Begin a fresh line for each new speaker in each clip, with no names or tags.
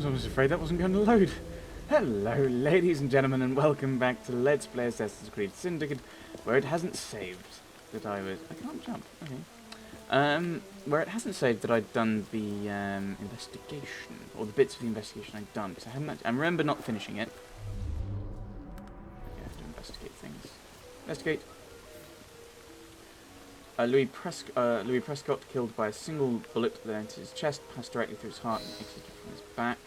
was almost afraid that wasn't going to load. Hello, ladies and gentlemen, and welcome back to Let's Play Assassin's Creed Syndicate, where it hasn't saved that I can't jump, okay. Where it hasn't saved that I'd done the investigation, or the bits of the investigation I'd done, because I remember not finishing it. I have to investigate things. Investigate. Louis Prescott killed by a single bullet that entered his chest, passed directly through his heart, and exited from his back.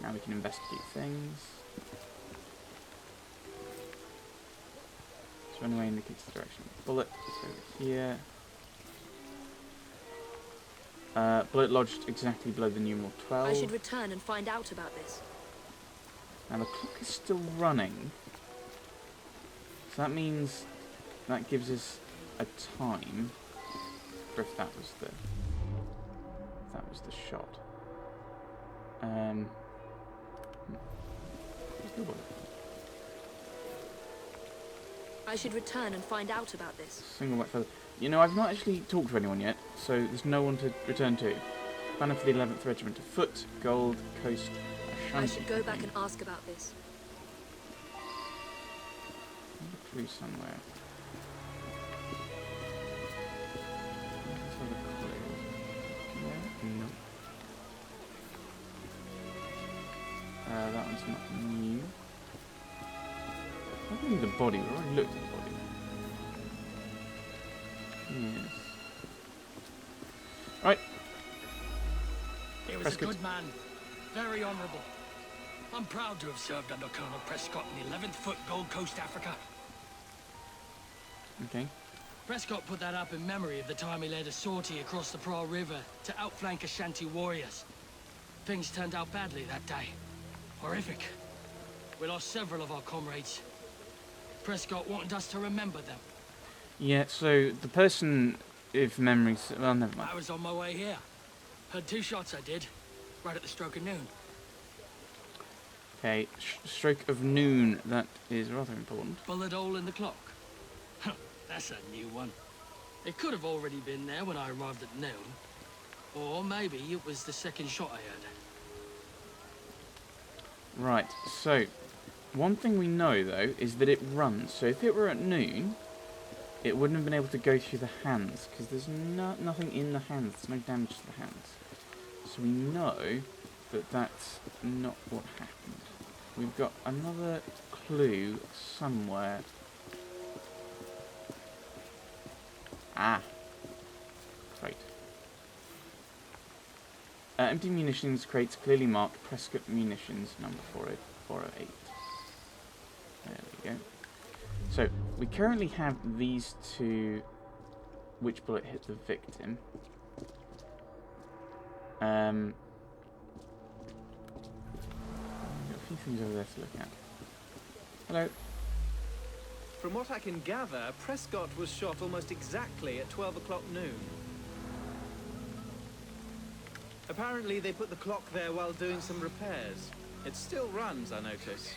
Now we can investigate things. So run away indicates the direction of the bullet. It's over here. Bullet lodged exactly below the numeral 12.
I should return and find out about this.
Now the clock is still running. So that means that gives us a time for if that was the shot. Where's the bullet?
I should return and find out about this.
Single white feather. You know, I've not actually talked to anyone yet, so there's no one to return to. Banner for the 11th Regiment of Foot, Gold, Coast, Ashanti.
I should go back and ask about this.
A clue somewhere. Let's have a clue. No. That one's not new. I think the body. We already looked at the body. Yes. Right.
He was
Prescott.
a good man. Very honourable. I'm proud to have served under Colonel Prescott in the 11th Foot Gold Coast, Africa.
Okay.
Prescott put that up in memory of the time he led a sortie across the Pra River to outflank Ashanti warriors. Things turned out badly that day. Horrific. We lost several of our comrades. Prescott wanted us to remember them.
Yeah, so the person, if memories... Well, never mind.
I was on my way here. Heard 2 shots I did, right at the stroke of noon.
Okay, stroke of noon. That is rather important.
Bullet hole in the clock. Huh, that's a new one. It could have already been there when I arrived at noon. Or maybe it was the second shot I heard.
Right, so one thing we know though is that it runs. So if it were at noon, it wouldn't have been able to go through the hands because there's nothing in the hands. There's no damage to the hands. So we know that that's not what happened. We've got another clue somewhere. Ah, right. Empty munitions crates clearly marked Prescott munitions number 408. There we go. So we currently have these two. Which bullet hit the victim? Got a few things over there to look at. Hello.
From what I can gather, Prescott was shot almost exactly at 12 o'clock noon. Apparently they put the clock there while doing some repairs. It still runs, I notice.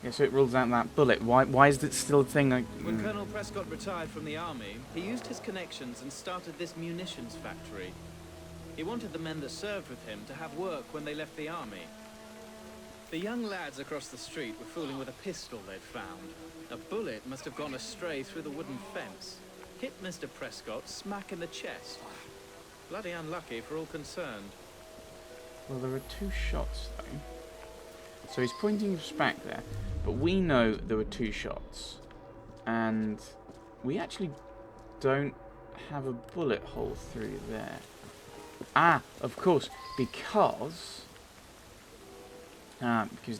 Yeah, so it rules out that bullet. Why is it still a thing?
When Colonel Prescott retired from the army, he used his connections and started this munitions factory. He wanted the men that served with him to have work when they left the army. The young lads across the street were fooling with a pistol they'd found. A bullet must have gone astray through the wooden fence. Hit Mr. Prescott smack in the chest. Bloody unlucky for all concerned.
Well, there were 2 shots though. So he's pointing us back there, but we know there were 2 shots, and we actually don't have a bullet hole through there. Ah, of course, because there's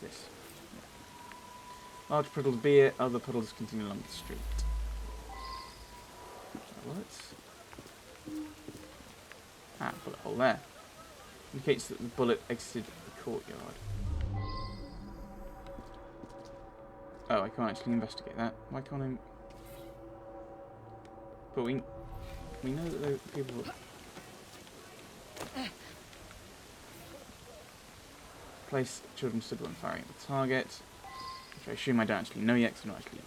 this. Large puddle of beer, other puddles continue along the street. Bullets. Ah, bullet hole there. Indicates that the bullet exited the courtyard. Oh, I can't actually investigate that. Why can't I? But we know that the people. Place children stood when firing at the target, which I assume I don't actually know yet, because I've not actually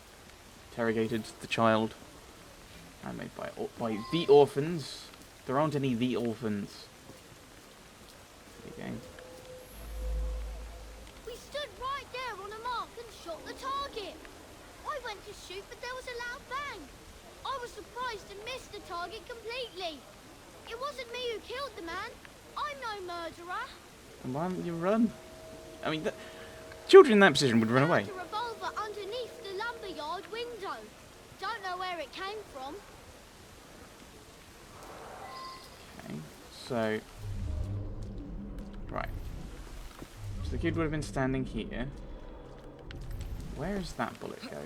interrogated the child. Handmade by the orphans. There aren't any the orphans. There you go.
went to shoot, but there was a loud bang. I was surprised and missed the target completely. It wasn't me who killed the man. I'm no murderer.
And why don't you run? I mean, children in that position would run away.
Found a revolver underneath the lumberyard window. Don't know where it came from.
Okay, so... Right. So the kid would have been standing here. Where does that bullet go?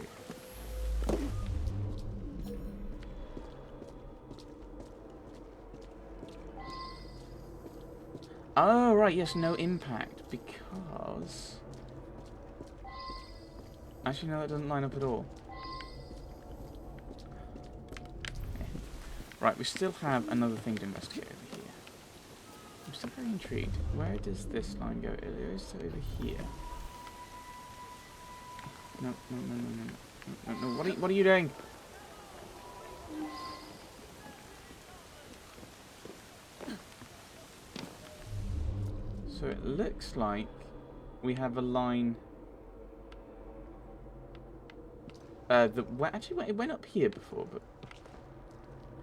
Oh, right, yes, no impact, because... Actually, no, that doesn't line up at all. Okay. Right, we still have another thing to investigate over here. I'm still very intrigued. Where does this line go? It goes to over here. No, no, no, no, no, no, no. What are you doing? So it looks like we have a line. Actually, it went up here before, but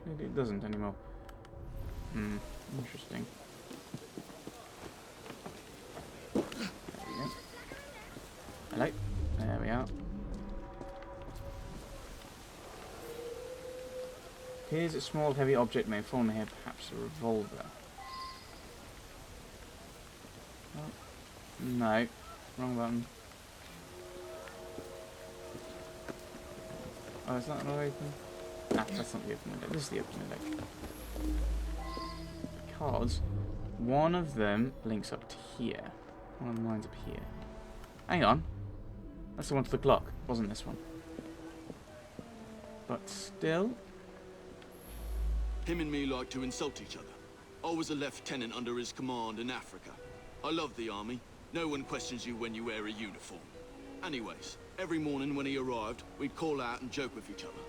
maybe it doesn't anymore. Interesting. There we go. Hello. There we are. Here's a small heavy object may have fallen here, perhaps a revolver. Oh, no. Wrong button. Oh, is that not open? Ah, that's not the open window. This is the open window. Because one of them links up to here. One of the lines up here. Hang on. That's the one to the clock. Wasn't this one. But still.
Him and me like to insult each other. I was a lieutenant under his command in Africa. I love the army. No one questions you when you wear a uniform. Anyways, every morning when he arrived, we'd call out and joke with each other.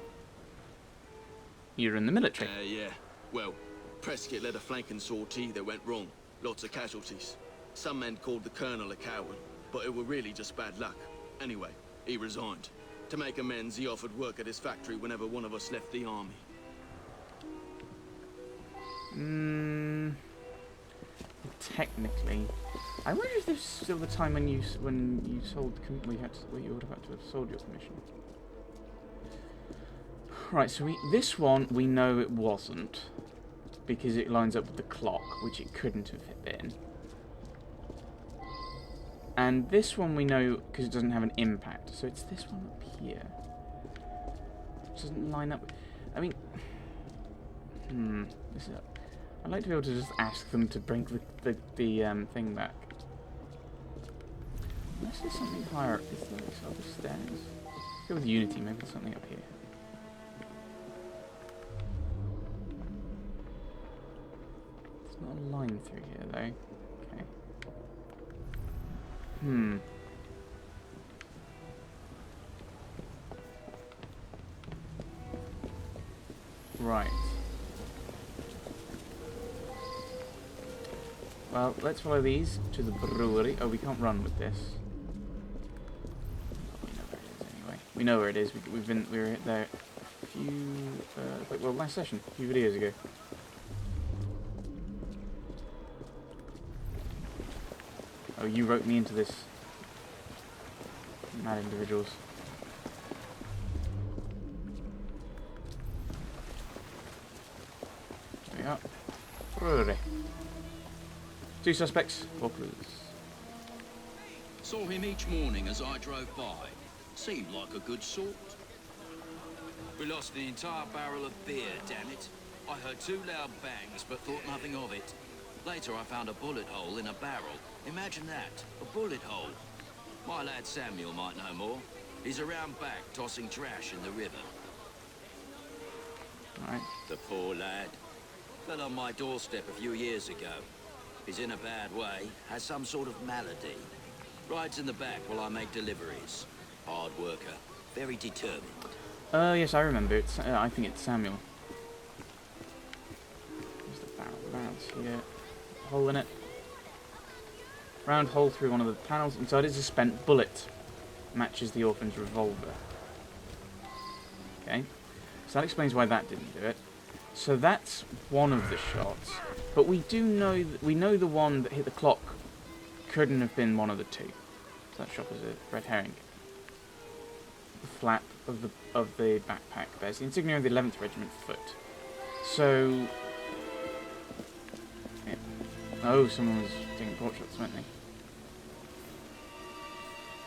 You're in the military.
Yeah. Well, Prescott led a flanking sortie that went wrong. Lots of casualties. Some men called the colonel a coward, but it were really just bad luck. Anyway, he resigned. To make amends, he offered work at his factory whenever one of us left the army.
Technically, I wonder if this is still the time when you sold you would have had to have sold your commission. Right, so this one we know it wasn't because it lines up with the clock, which it couldn't have been. And this one we know because it doesn't have an impact, so it's this one up here. It doesn't line up. I mean, this is. I'd like to be able to just ask them to bring the thing back. Unless there's something higher up. Is there other stairs? Let's go with Unity, maybe there's something up here. There's not a line through here though. Okay. Right. Well, let's follow these to the brewery. Oh, we can't run with this. Oh, we know where it is anyway. We know where it is. We were there a few, last session, a few videos ago. Oh, you wrote me into this. Mad individuals. There we are. Brewery. 2 suspects, 4 clues.
Saw him each morning as I drove by. Seemed like a good sort.
We lost the entire barrel of beer, damn it. I heard 2 loud bangs, but thought nothing of it. Later, I found a bullet hole in a barrel. Imagine that, a bullet hole. My lad Samuel might know more. He's around back, tossing trash in the river.
Alright.
The poor lad. Fell on my doorstep a few years ago. He's in a bad way, has some sort of malady. Rides in the back while I make deliveries. Hard worker, very determined.
Yes, I remember. It's. I think it's Samuel. There's the barrel. Barrel's here. Hole in it. Round hole through one of the panels. Inside is a spent bullet. Matches the orphan's revolver. Okay, so that explains why that didn't do it. So that's one of the shots, but we do know we know the one that hit the clock couldn't have been one of the two. So that shot was a red herring. The flap of the backpack bears the insignia of the 11th Regiment Foot. So, yeah. Oh, someone was taking portraits, weren't they?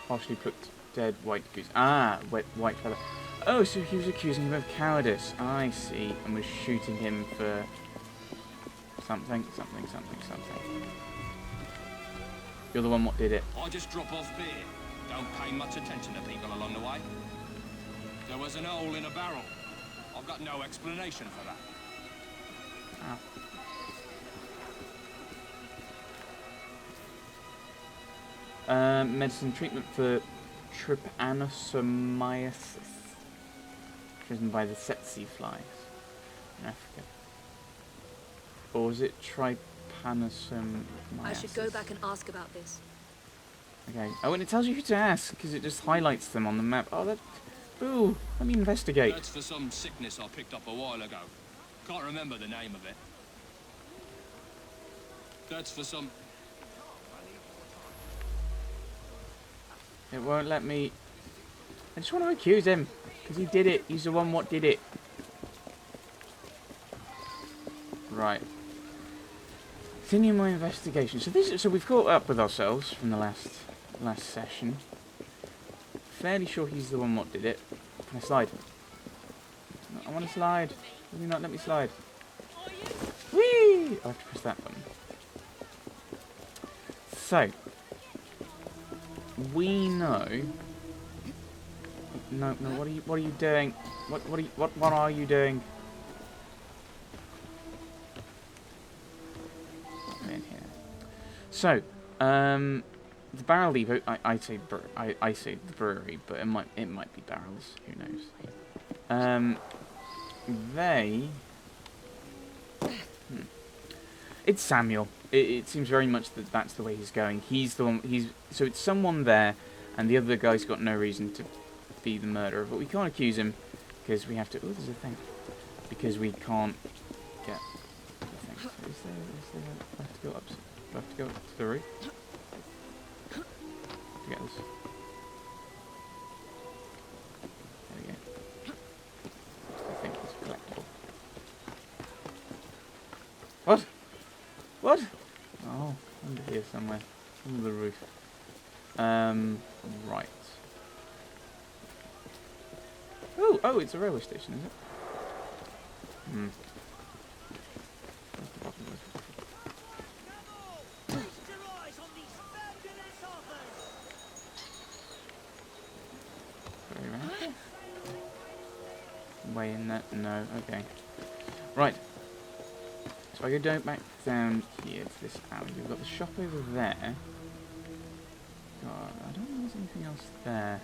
Partially cooked dead white goose. Ah, white feather. Oh, so he was accusing him of cowardice. I see, and was shooting him for something. You're the one what did it.
I just drop off beer. Don't pay much attention to people along the way. There was an hole in a barrel. I've got no explanation for that.
Oh. Medicine treatment for trypanosomiasis, driven by the tsetse flies in Africa. Or was it trypanosomiasis?
I should go back and ask about this.
Okay. Oh, and it tells you who to ask, because it just highlights them on the map. Oh, that... Boo! Let me investigate.
That's for some sickness I picked up a while ago. Can't remember the name of it. That's for some...
It won't let me... I just want to accuse him, because he did it. He's the one what did it. Right. Continue my investigation. So we've caught up with ourselves from the last session. Fairly sure he's the one what did it. Can I slide? No, I want to slide. Will you not let me slide? Whee! I have to press that button. So we know. No. What are you doing? What are you doing? I'm in here. So, the barrel depot. I say the brewery, but it might be barrels. Who knows? They. It's Samuel. It seems very much that that's the way he's going. He's the one. So it's someone there, and the other guy's got no reason to be the murderer. But we can't accuse him because we have to. Oh, there's a thing. Because we can't get the thing. So is there? I have to go up. Do I have to go up to the roof? To get this. There we go. I think it's collectible. What? What? Oh, under here somewhere. Under the roof. Right. Oh, it's a railway station, is it? Hmm. Very radical. Way in that? No, okay. Right. So I go back down here to this alley. We've got the shop over there. God, I don't know if there's anything else there.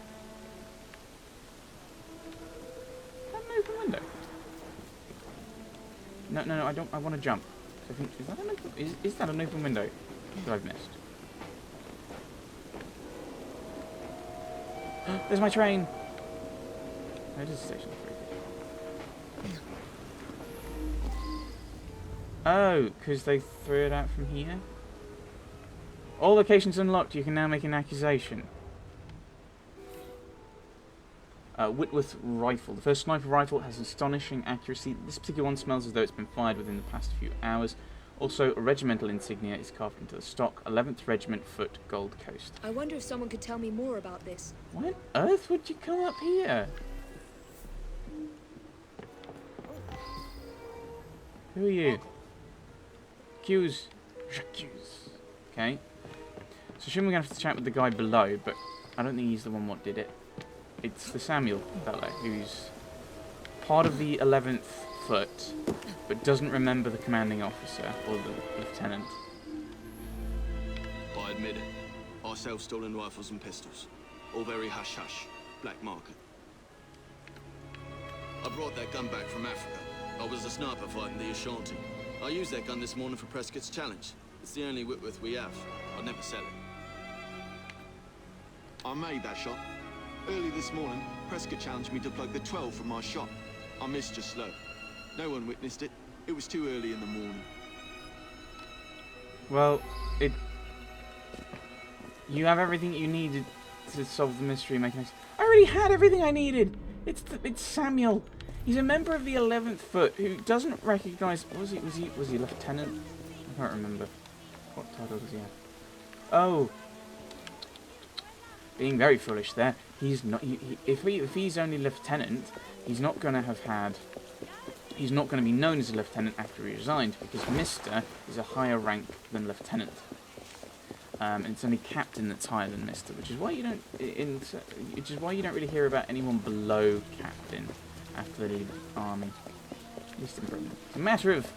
Is that an open window? No, I don't. I want to jump. So I think is that an open? Is that an open window that I've missed? There's my train. It is a station. Oh, because they threw it out from here? All locations unlocked, you can now make an accusation. Whitworth rifle. The first sniper rifle has astonishing accuracy. This particular one smells as though it's been fired within the past few hours. Also, a regimental insignia is carved into the stock. 11th Regiment Foot, Gold Coast.
I wonder if someone could tell me more about this.
Why on earth would you come up here? Who are you? Accuse. Okay. So assume we're going to have to chat with the guy below, but I don't think he's the one what did it. It's the Samuel fellow, who's part of the 11th Foot, but doesn't remember the commanding officer, or the lieutenant.
I admit it. I sell stolen rifles and pistols. All very hush-hush. Black market. I brought that gun back from Africa. I was a sniper fighting the Ashanti. I used that gun this morning for Prescott's challenge. It's the only Whitworth we have. I'd never sell it. I made that shot. Early this morning, Prescott challenged me to plug the 12 from my shop. I missed just slow. No one witnessed it. It was too early in the morning.
Well, you have everything you needed to solve the mystery mechanism. I already had everything I needed! It's Samuel. He's a member of the 11th Foot who doesn't recognise... Was he Lieutenant? I can't remember. What title does he have? Oh! Being very foolish there. He's not... If he's only Lieutenant, he's not going to have had... He's not going to be known as a Lieutenant after he resigned, because Mr. is a higher rank than Lieutenant. And it's only Captain that's higher than Mr., which is why you don't... which is why you don't really hear about anyone below Captain after they leave the army. At least in Britain. It's a matter of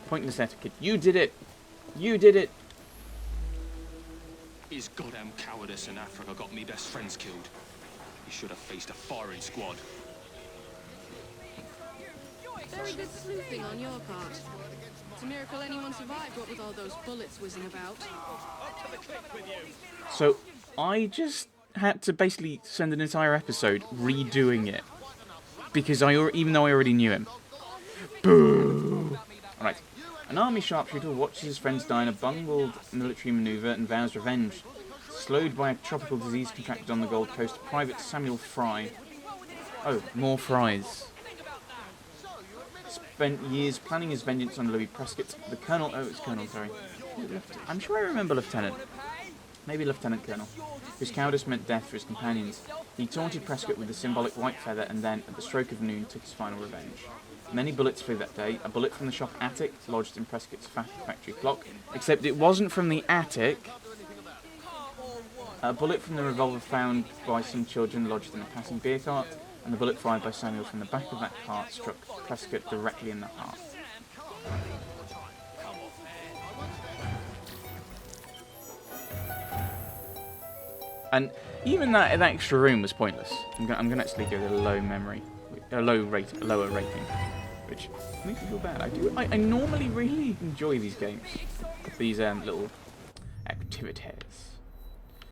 pointless etiquette. You did it! You did it!
His goddamn cowardice in Africa got me best friends killed. He should have faced a firing squad.
Very good sleuthing on your part. It's a miracle anyone survived, what with all those bullets whizzing about.
So, I just had to basically spend an entire episode redoing it. Because even though I already knew him. Boo! Alright. An army sharpshooter watches his friends die in a bungled military manoeuvre and vows revenge. Slowed by a tropical disease contracted on the Gold Coast, Private Samuel Fry. Oh, more Fries. Spent years planning his vengeance on Louis Prescott. The Colonel... Oh, it's Colonel, sorry. I'm sure I remember Lieutenant. Maybe Lieutenant Colonel. Whose cowardice meant death for his companions. He taunted Prescott with the symbolic white feather and then, at the stroke of noon, took his final revenge. Many bullets flew that day. A bullet from the shop attic lodged in Prescott's factory clock. Except it wasn't from the attic. A bullet from the revolver found by some children lodged in a passing beer cart. And the bullet fired by Samuel from the back of that cart struck Prescott directly in the heart. And even that extra room was pointless. I'm gonna actually go with a lower rating, which makes me feel bad. I normally really enjoy these games, these little activities.